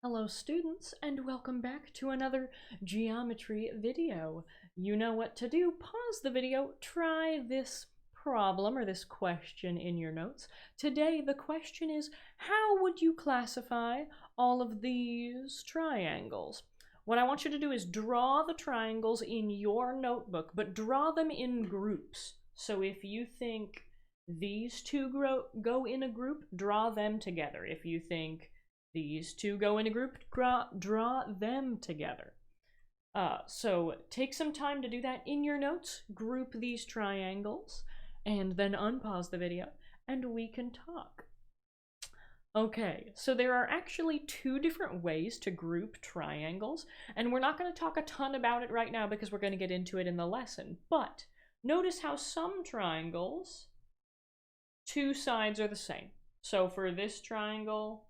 Hello students, and welcome back to another geometry video. You know what to do. Pause the video, try this problem or this question in your notes. Today the question is, how would you classify all of these triangles? What I want you to do is draw the triangles in your notebook, but draw them in groups. So if you think these two go in a group, draw them together. If you think these two go in a group, draw them together. So take some time to do that in your notes, group these triangles, and then unpause the video, and we can talk. Okay, so there are actually two different ways to group triangles, and we're not going to talk a ton about it right now because we're going to get into it in the lesson, but notice how some triangles, two sides are the same. So for this triangle,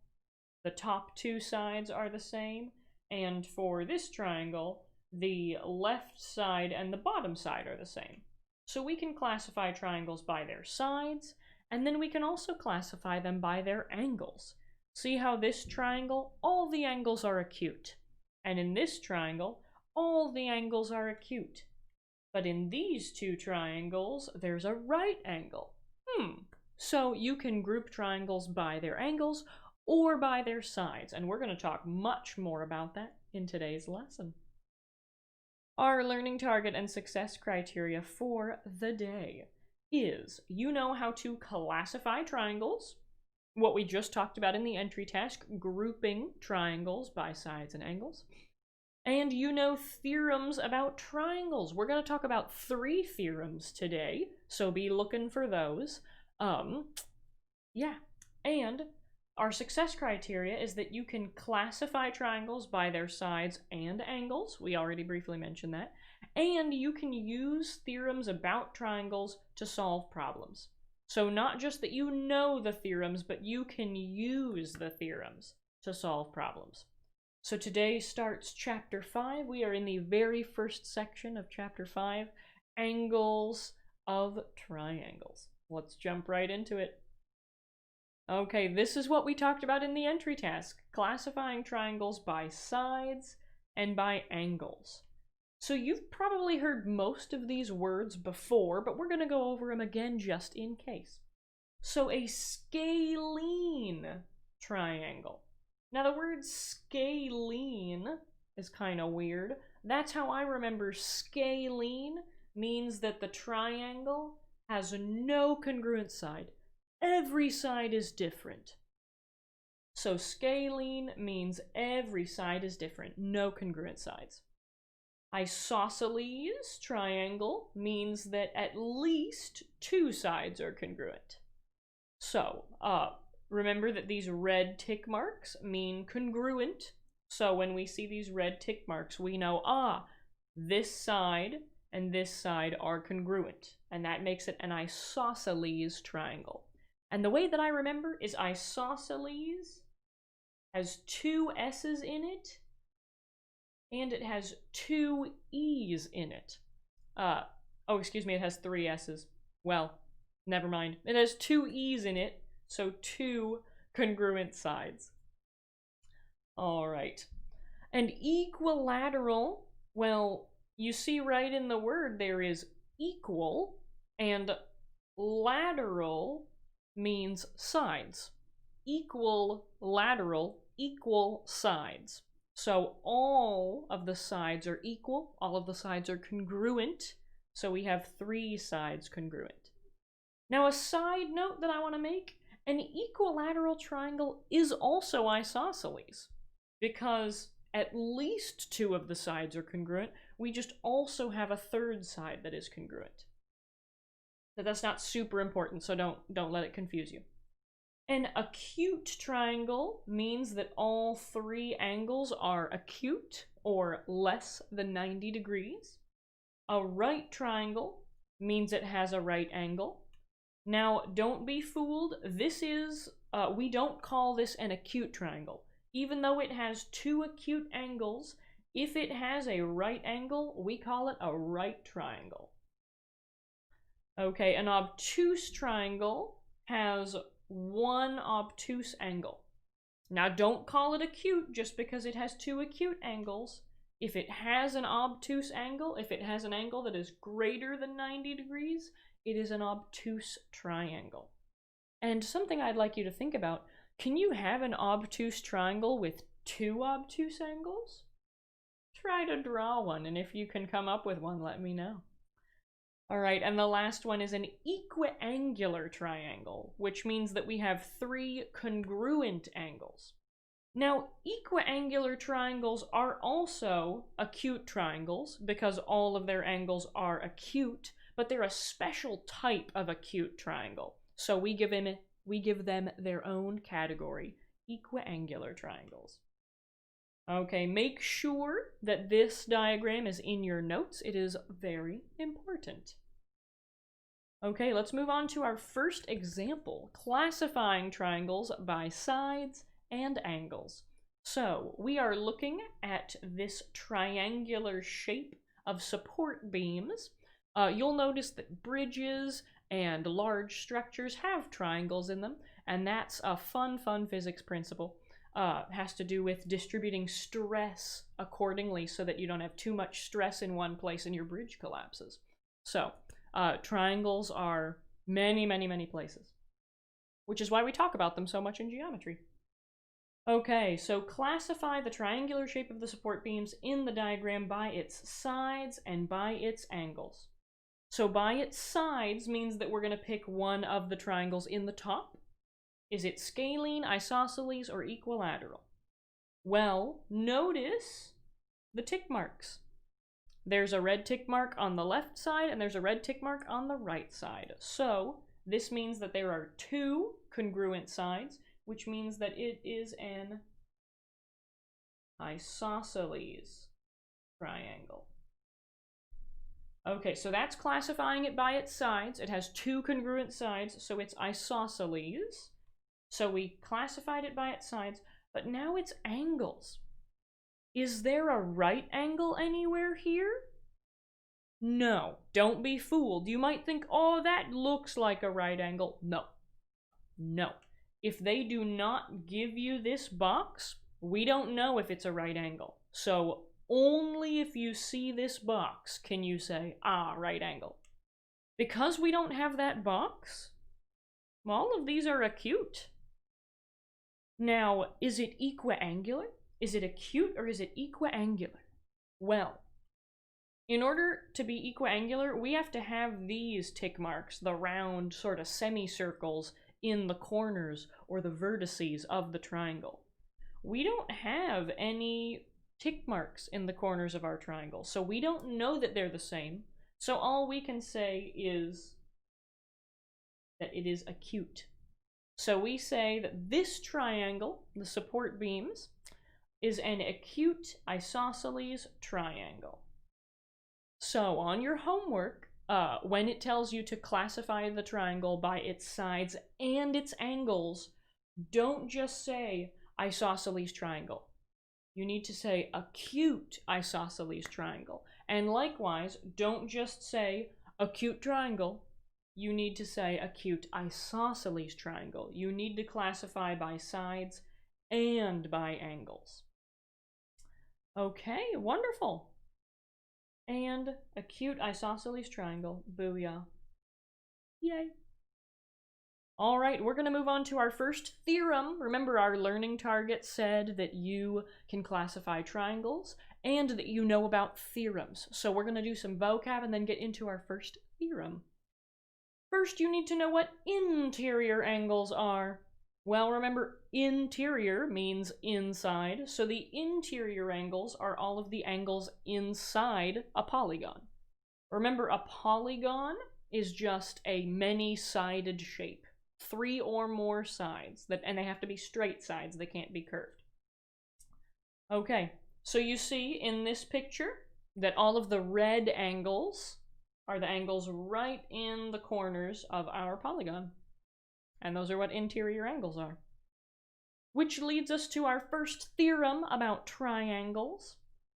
the top two sides are the same, and for this triangle, the left side and the bottom side are the same. So we can classify triangles by their sides, and then we can also classify them by their angles. See how this triangle, all the angles are acute, and in this triangle, all the angles are acute. But in these two triangles, there's a right angle. So you can group triangles by their angles or by their sides, and we're going to talk much more about that in today's lesson. Our learning target and success criteria for the day is, you know how to classify triangles, what we just talked about in the entry task, grouping triangles by sides and angles, and you know theorems about triangles. We're going to talk about 3 theorems today, so be looking for those. And our success criteria is that you can classify triangles by their sides and angles. We already briefly mentioned that. And you can use theorems about triangles to solve problems. So not just that you know the theorems, but you can use the theorems to solve problems. So today starts chapter 5. We are in the very first section of chapter 5, angles of triangles. Let's jump right into it. Okay, this is what we talked about in the entry task, classifying triangles by sides and by angles. So you've probably heard most of these words before, but we're going to go over them again just in case. So a scalene triangle. Now the word scalene is kind of weird. That's how I remember scalene means that the triangle has no congruent side. Every side is different. So scalene means every side is different, no congruent sides. Isosceles triangle means that at least 2 sides are congruent. So, remember that these red tick marks mean congruent. So when we see these red tick marks, we know, this side and this side are congruent, and that makes it an isosceles triangle. And the way that I remember is isosceles has 2 S's in it, and it has 2 E's in it. It has 3 S's. Well, never mind. It has 2 E's in it, so 2 congruent sides. All right. And equilateral, well, you see right in the word there is equal, and lateral means sides. Equal, lateral, equal sides. So all of the sides are equal, all of the sides are congruent, so we have 3 sides congruent. Now a side note that I want to make, an equilateral triangle is also isosceles, because at least 2 of the sides are congruent, we just also have a 3rd side that is congruent. But that's not super important, so don't let it confuse you. An acute triangle means that all 3 angles are acute or less than 90 degrees. A right triangle means it has a right angle. Now, don't be fooled. This is, we don't call this an acute triangle. Even though it has 2 acute angles, if it has a right angle, we call it a right triangle. Okay, an obtuse triangle has 1 obtuse angle. Now, don't call it acute just because it has two acute angles. If it has an obtuse angle, if it has an angle that is greater than 90 degrees, it is an obtuse triangle. And something I'd like you to think about, can you have an obtuse triangle with two obtuse angles? Try to draw one, and if you can come up with one, let me know. All right, and the last one is an equiangular triangle, which means that we have three congruent angles. Now, equiangular triangles are also acute triangles because all of their angles are acute, but they're a special type of acute triangle. So we give them their own category, equiangular triangles. Okay, make sure that this diagram is in your notes. It is very important. Okay, let's move on to our first example, classifying triangles by sides and angles. So we are looking at this triangular shape of support beams. You'll notice that bridges and large structures have triangles in them, and that's a fun physics principle. Has to do with distributing stress accordingly so that you don't have too much stress in one place and your bridge collapses. So, triangles are many places, which is why we talk about them so much in geometry. Okay, so classify the triangular shape of the support beams in the diagram by its sides and by its angles. So by its sides means that we're going to pick one of the triangles in the top. Is it scalene, isosceles, or equilateral? Well, notice the tick marks. There's a red tick mark on the left side, and there's a red tick mark on the right side. So this means that there are two congruent sides, which means that it is an isosceles triangle. Okay, so that's classifying it by its sides. It has two congruent sides, so it's isosceles. So we classified it by its sides, but now its angles. Is there a right angle anywhere here? No, don't be fooled. You might think, oh, that looks like a right angle. No, no. If they do not give you this box, we don't know if it's a right angle. So only if you see this box can you say, ah, right angle. Because we don't have that box, all of these are acute. Now, is it equiangular? Is it acute or is it equiangular? Well, in order to be equiangular, we have to have these tick marks, the round sort of semicircles in the corners or the vertices of the triangle. We don't have any tick marks in the corners of our triangle, so we don't know that they're the same. So all we can say is that it is acute. So we say that this triangle, the support beams, is an acute isosceles triangle. So on your homework, when it tells you to classify the triangle by its sides and its angles, don't just say isosceles triangle. You need to say acute isosceles triangle. And likewise, don't just say acute triangle. You need to say acute isosceles triangle. You need to classify by sides and by angles. Okay, wonderful. And acute isosceles triangle, booyah. Yay. All right, we're going to move on to our first theorem. Remember, our learning target said that you can classify triangles and that you know about theorems. So we're going to do some vocab and then get into our first theorem. First, you need to know what interior angles are. Well, remember, interior means inside, so the interior angles are all of the angles inside a polygon. Remember, a polygon is just a many-sided shape. 3 or more sides, and they have to be straight sides, they can't be curved. Okay, so you see in this picture that all of the red angles are the angles right in the corners of our polygon. And those are what interior angles are. Which leads us to our first theorem about triangles.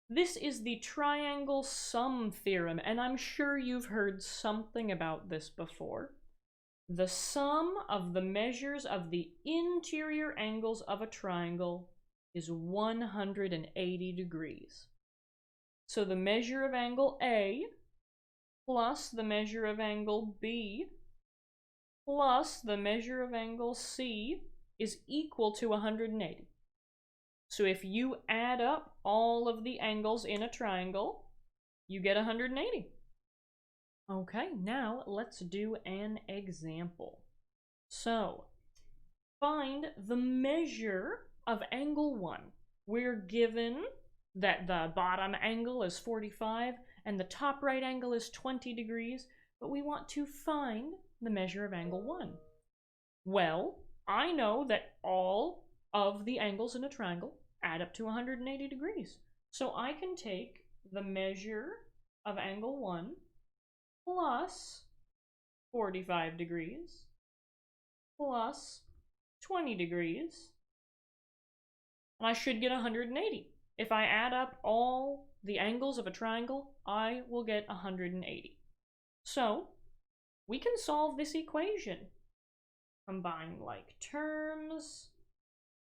This is the triangle sum theorem, and I'm sure you've heard something about this before. the sum of the measures of the interior angles of a triangle is 180 degrees. So the measure of angle A plus the measure of angle B plus the measure of angle C is equal to 180. So if you add up all of the angles in a triangle, you get 180. Okay, now let's do an example. So, find the measure of angle 1. We're given that the bottom angle is 45 and the top right angle is 20 degrees, but we want to find the measure of angle 1. Well, I know that all of the angles in a triangle add up to 180 degrees. So I can take the measure of angle 1 plus 45 degrees plus 20 degrees, and I should get 180. If I add up all the angles of a triangle, I will get 180. So we can solve this equation. Combine like terms,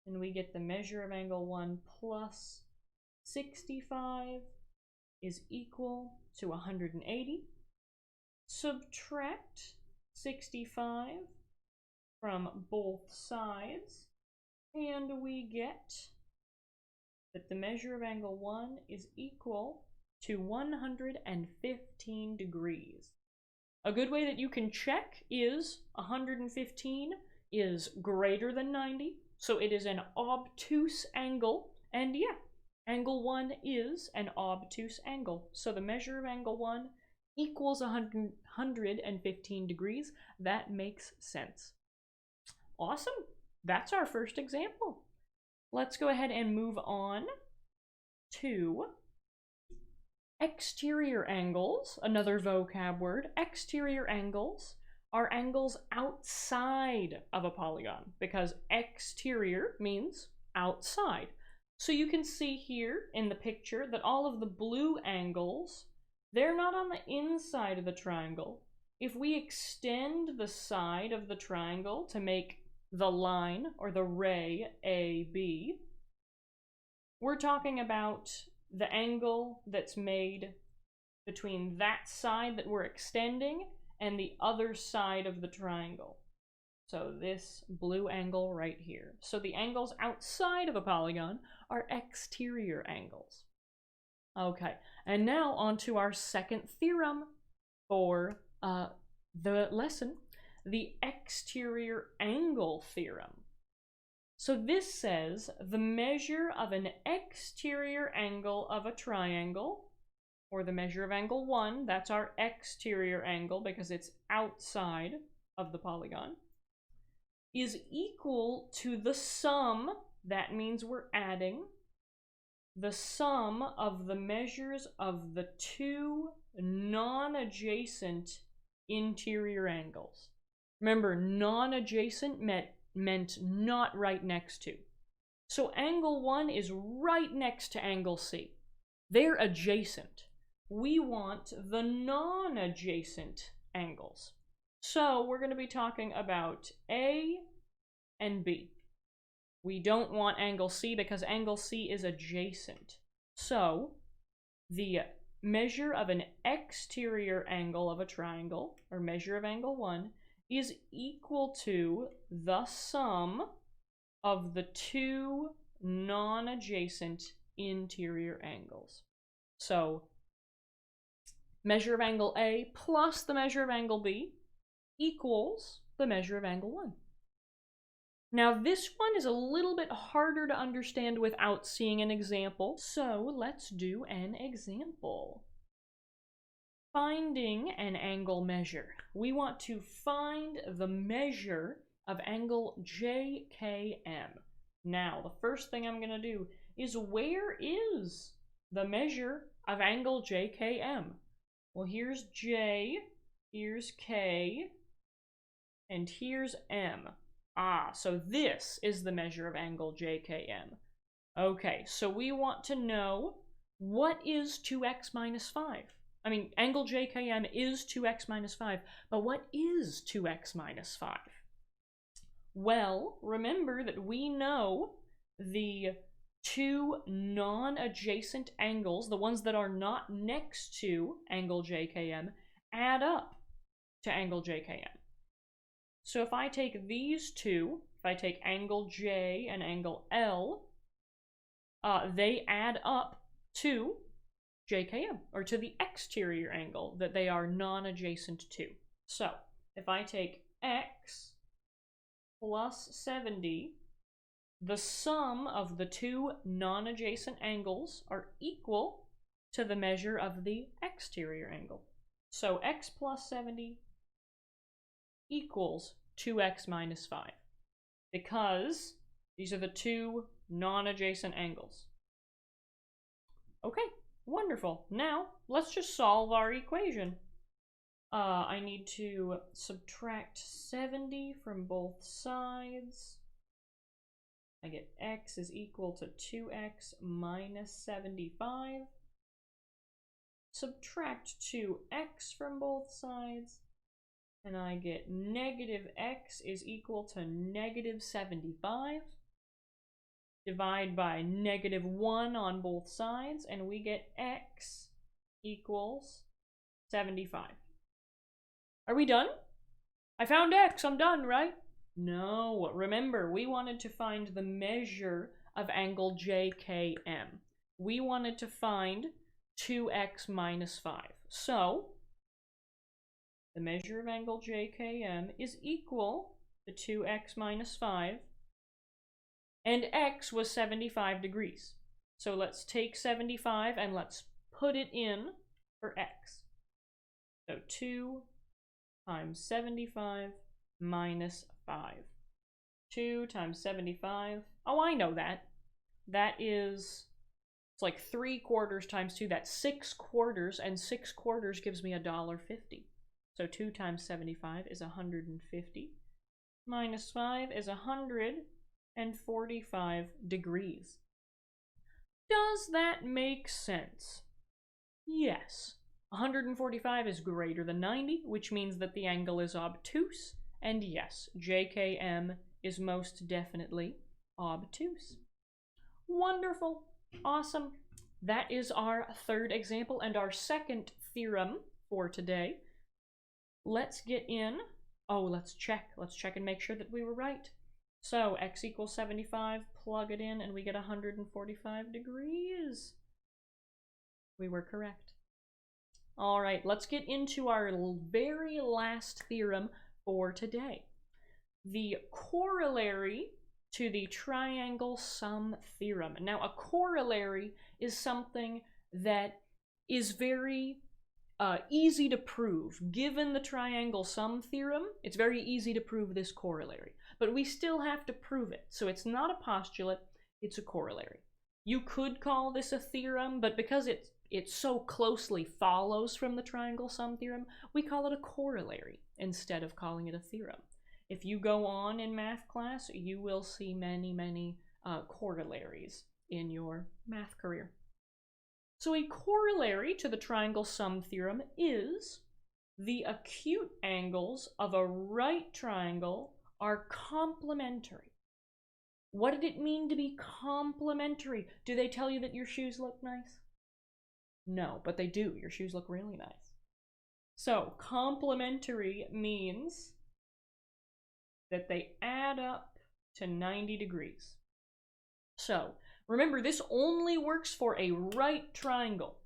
and we get the measure of angle 1 plus 65 is equal to 180. Subtract 65 from both sides, and we get that the measure of angle 1 is equal to 115 degrees. A good way that you can check is 115 is greater than 90, so it is an obtuse angle, and yeah, angle 1 is an obtuse angle. So the measure of angle 1 equals 115 degrees. That makes sense. Awesome. That's our first example. Let's go ahead and move on to exterior angles, another vocab word. Exterior angles are angles outside of a polygon, because exterior means outside. So you can see here in the picture that all of the blue angles, they're not on the inside of the triangle. If we extend the side of the triangle to make the line or the ray AB, we're talking about the angle that's made between that side that we're extending and the other side of the triangle. So this blue angle right here. So the angles outside of a polygon are exterior angles. Okay, and now on to our second theorem for the lesson, the exterior angle theorem. So this says the measure of an exterior angle of a triangle, or the measure of angle 1, that's our exterior angle because it's outside of the polygon, is equal to the sum, that means we're adding, the sum of the measures of the two non-adjacent interior angles. Remember, non-adjacent meant not right next to. So angle 1 is right next to angle C. They're adjacent. We want the non-adjacent angles. So we're going to be talking about A and B. We don't want angle C because angle C is adjacent. So the measure of an exterior angle of a triangle, or measure of angle 1, is equal to the sum of the two non-adjacent interior angles. So measure of angle A plus the measure of angle B equals the measure of angle 1. Now this one is a little bit harder to understand without seeing an example, so let's do an example. Finding an angle measure. We want to find the measure of angle JKM. Now, the first thing I'm going to do is, where is the measure of angle JKM? Well, here's J, here's K, and here's M. So this is the measure of angle JKM. Okay, so we want to know, what is 2x minus 5? I mean, angle JKM is 2x minus 5, but what is 2x minus 5? Well, remember that we know the two non-adjacent angles, the ones that are not next to angle JKM, add up to angle JKM. So if I take these two, if I take angle J and angle L, they add up to JKM, or to the exterior angle that they are non-adjacent to. So if I take x plus 70, the sum of the two non-adjacent angles are equal to the measure of the exterior angle. So x plus 70 equals 2x minus 5, because these are the two non-adjacent angles. Okay, wonderful. Now, let's just solve our equation. I need to subtract 70 from both sides. I get x is equal to 2x minus 75. Subtract 2x from both sides, and I get negative x is equal to negative 75. Divide by negative 1 on both sides, and we get x equals 75. Are we done? I found x, I'm done, right? No, remember, we wanted to find the measure of angle JKM. We wanted to find 2x minus 5. So, the measure of angle JKM is equal to 2x minus 5, and x was 75 degrees. So let's take 75 and let's put it in for x. So 2 times 75 minus 5. 2 times 75. Oh, I know that. That is, it's like 3/4 times 2. That's 6/4, and 6/4 gives me $1.50. So 2 times 75 is 150. Minus 5 is 145 degrees. Does that make sense? Yes. 145 is greater than 90, which means that the angle is obtuse. And yes, JKM is most definitely obtuse. Wonderful. Awesome. That is our third example and our second theorem for today. Let's get in. Oh, let's check. Let's check and make sure that we were right. So x equals 75, plug it in, and we get 145 degrees. We were correct. All right, let's get into our very last theorem for today. The corollary to the triangle sum theorem. Now, a corollary is something that is very easy to prove. Given the triangle sum theorem, it's very easy to prove this corollary. But we still have to prove it. So it's not a postulate, it's a corollary. You could call this a theorem, but because it so closely follows from the triangle sum theorem, we call it a corollary instead of calling it a theorem. If you go on in math class, you will see many corollaries in your math career. So a corollary to the triangle sum theorem is the acute angles of a right triangle are complementary. What did it mean to be complementary? Do they tell you that your shoes look nice? No, but they do. Your shoes look really nice. So complementary means that they add up to 90 degrees. So remember, this only works for a right triangle.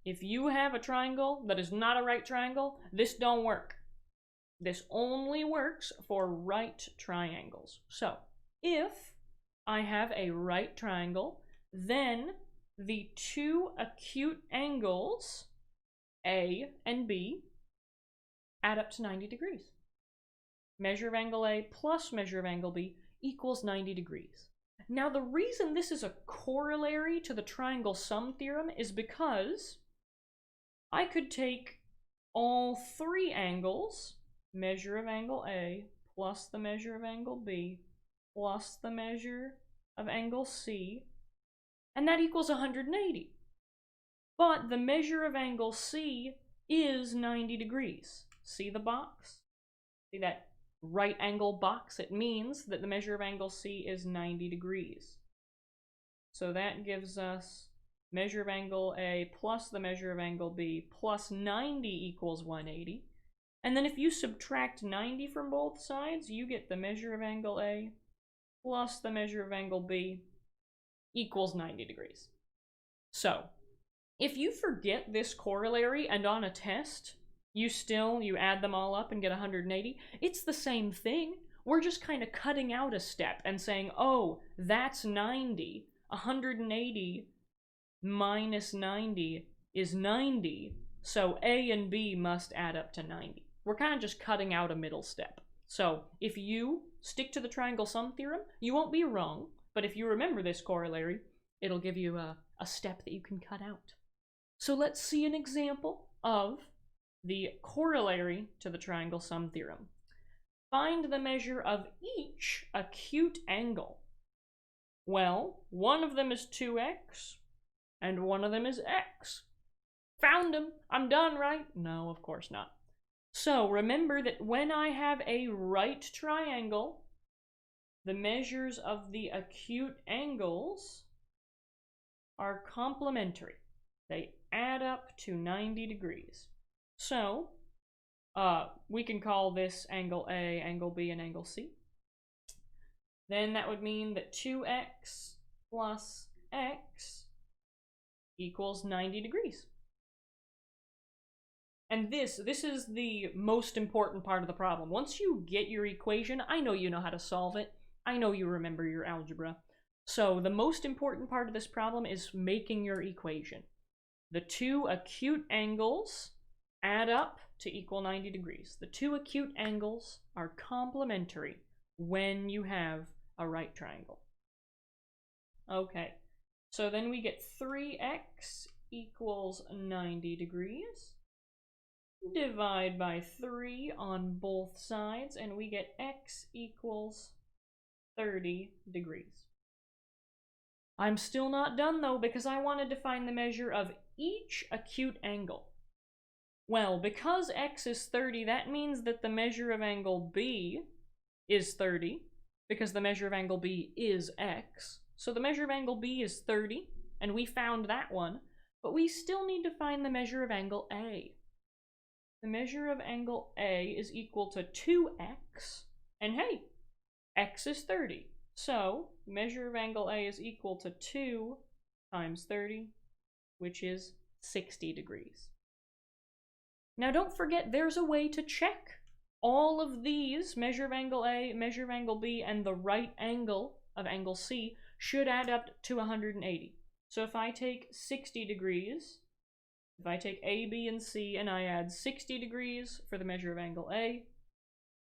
If you have a triangle that is not a right triangle, this don't work. This only works for right triangles. So if I have a right triangle, then the two acute angles, A and B, add up to 90 degrees. Measure of angle A plus measure of angle B equals 90 degrees. Now, the reason this is a corollary to the triangle sum theorem is because I could take all three angles, measure of angle A plus the measure of angle B plus the measure of angle C, and that equals 180. but the measure of angle C is 90 degrees. See the box? See that right angle box? It means that the measure of angle C is 90 degrees. So that gives us measure of angle A plus the measure of angle B plus 90 equals 180. And then if you subtract 90 from both sides, you get the measure of angle A plus the measure of angle B equals 90 degrees. So if you forget this corollary and on a test, you add them all up and get 180, it's the same thing. We're just kind of cutting out a step and saying, oh, that's 90. 180 minus 90 is 90, so A and B must add up to 90. We're kind of just cutting out a middle step. So if you stick to the triangle sum theorem, you won't be wrong, but if you remember this corollary, it'll give you a step that you can cut out. So let's see an example of the corollary to the triangle sum theorem. Find the measure of each acute angle. Well, one of them is 2x, and one of them is x. Found them. I'm done, right? No, of course not. So remember that when I have a right triangle, the measures of the acute angles are complementary. They add up to 90 degrees. So we can call this angle A, angle B, and angle C. Then that would mean that 2x plus x equals 90 degrees. And this is the most important part of the problem. Once you get your equation, I know you know how to solve it. I know you remember your algebra. So the most important part of this problem is making your equation. The two acute angles add up to equal 90 degrees. The two acute angles are complementary when you have a right triangle. Okay, so then we get 3x equals 90 degrees. Divide by 3 on both sides, and we get x equals 30 degrees. I'm still not done though, because I wanted to find the measure of each acute angle. Well, because x is 30, that means that the measure of angle B is 30, because the measure of angle B is x. So the measure of angle B is 30, and we found that one, but we still need to find the measure of angle A. The measure of angle A is equal to 2x, and hey, x is 30. So the measure of angle A is equal to 2 times 30, which is 60 degrees. Now don't forget, there's a way to check all of these, measure of angle A, measure of angle B, and the right angle of angle C should add up to 180. So if I take 60 degrees, if I take A, B, and C, and I add 60 degrees for the measure of angle A,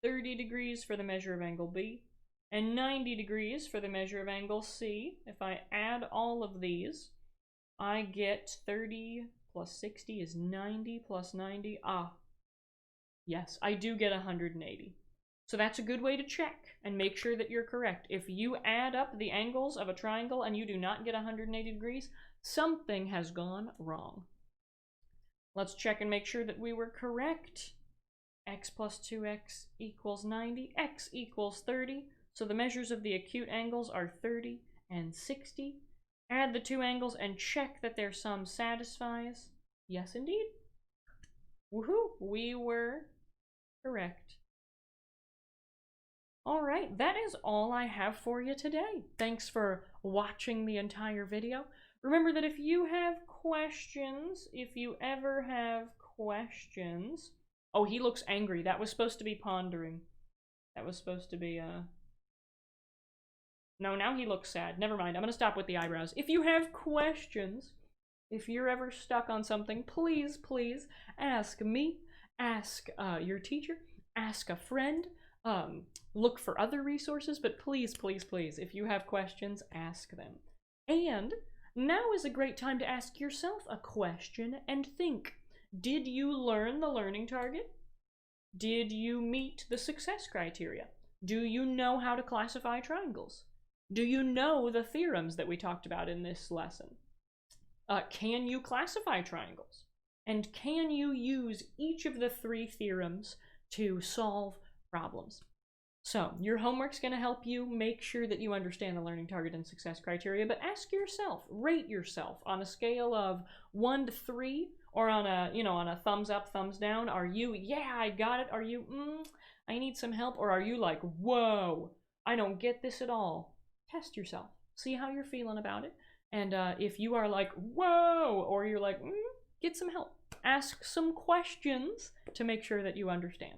30 degrees for the measure of angle B, and 90 degrees for the measure of angle C, if I add all of these, I get 30 plus 60 is 90 plus 90. Yes, I do get 180. So that's a good way to check and make sure that you're correct. If you add up the angles of a triangle and you do not get 180 degrees, something has gone wrong. Let's check and make sure that we were correct. X plus 2x equals 90. X equals 30. So the measures of the acute angles are 30 and 60. Add the two angles and check that their sum satisfies. Yes, indeed. Woohoo! We were correct. All right, that is all I have for you today. Thanks for watching the entire video. Remember that if you have questions, if you ever have questions... Oh, he looks angry. That was supposed to be pondering. That was supposed to be, No, now he looks sad. Never mind. I'm going to stop with the eyebrows. If you have questions, if you're ever stuck on something, please, please ask me, ask your teacher, ask a friend, look for other resources, but please, please, please, if you have questions, ask them. And now is a great time to ask yourself a question and think. Did you learn the learning target? Did you meet the success criteria? Do you know how to classify triangles? Do you know the theorems that we talked about in this lesson? Can you classify triangles? And can you use each of the 3 theorems to solve problems? So your homework's going to help you make sure that you understand the learning target and success criteria, but ask yourself, rate yourself on a scale of 1 to 3, or on a thumbs up, thumbs down. Are you, yeah, I got it? Are you, I need some help? Or are you like, whoa, I don't get this at all? Test yourself. See how you're feeling about it. And if you are like, whoa, or you're like, get some help. Ask some questions to make sure that you understand.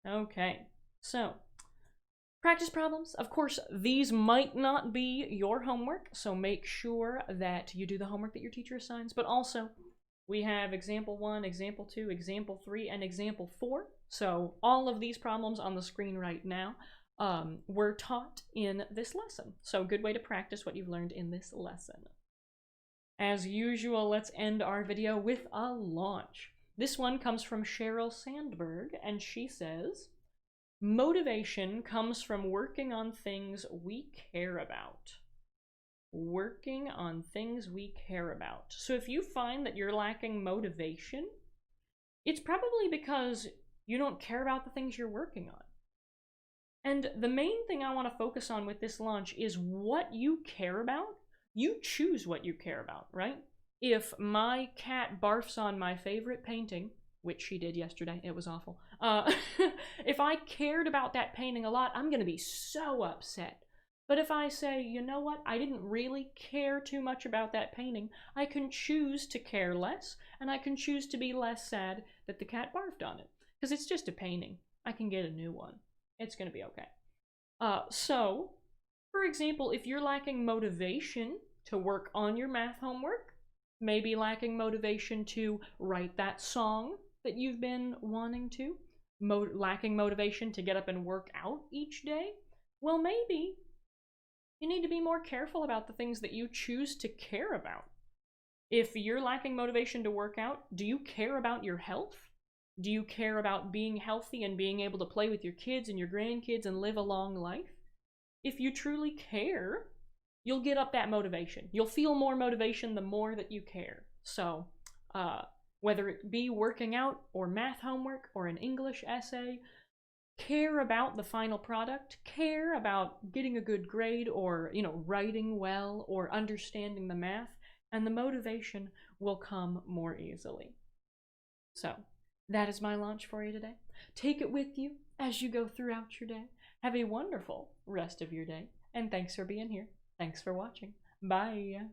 Okay, so practice problems. Of course, these might not be your homework, so make sure that you do the homework that your teacher assigns. But also, we have example 1, example 2, example 3, and example 4. So all of these problems on the screen right now were taught in this lesson. So good way to practice what you've learned in this lesson. As usual, let's end our video with a launch. This one comes from Cheryl Sandberg, and she says, motivation comes from working on things we care about. Working on things we care about. So if you find that you're lacking motivation, it's probably because you don't care about the things you're working on. And the main thing I want to focus on with this launch is what you care about. You choose what you care about, right? If my cat barfs on my favorite painting, which she did yesterday, it was awful. If I cared about that painting a lot, I'm going to be so upset. But if I say, you know what, I didn't really care too much about that painting, I can choose to care less, and I can choose to be less sad that the cat barfed on it. Because it's just a painting. I can get a new one. It's going to be okay. So, for example, if you're lacking motivation to work on your math homework, maybe lacking motivation to write that song that you've been wanting to, lacking motivation to get up and work out each day, well, maybe you need to be more careful about the things that you choose to care about. If you're lacking motivation to work out, do you care about your health? Do you care about being healthy and being able to play with your kids and your grandkids and live a long life? If you truly care, you'll get up that motivation. You'll feel more motivation the more that you care. So, whether it be working out or math homework or an English essay, care about the final product, care about getting a good grade or, writing well or understanding the math, and the motivation will come more easily. So, that is my launch for you today. Take it with you as you go throughout your day. Have a wonderful rest of your day, and thanks for being here. Thanks for watching. Bye.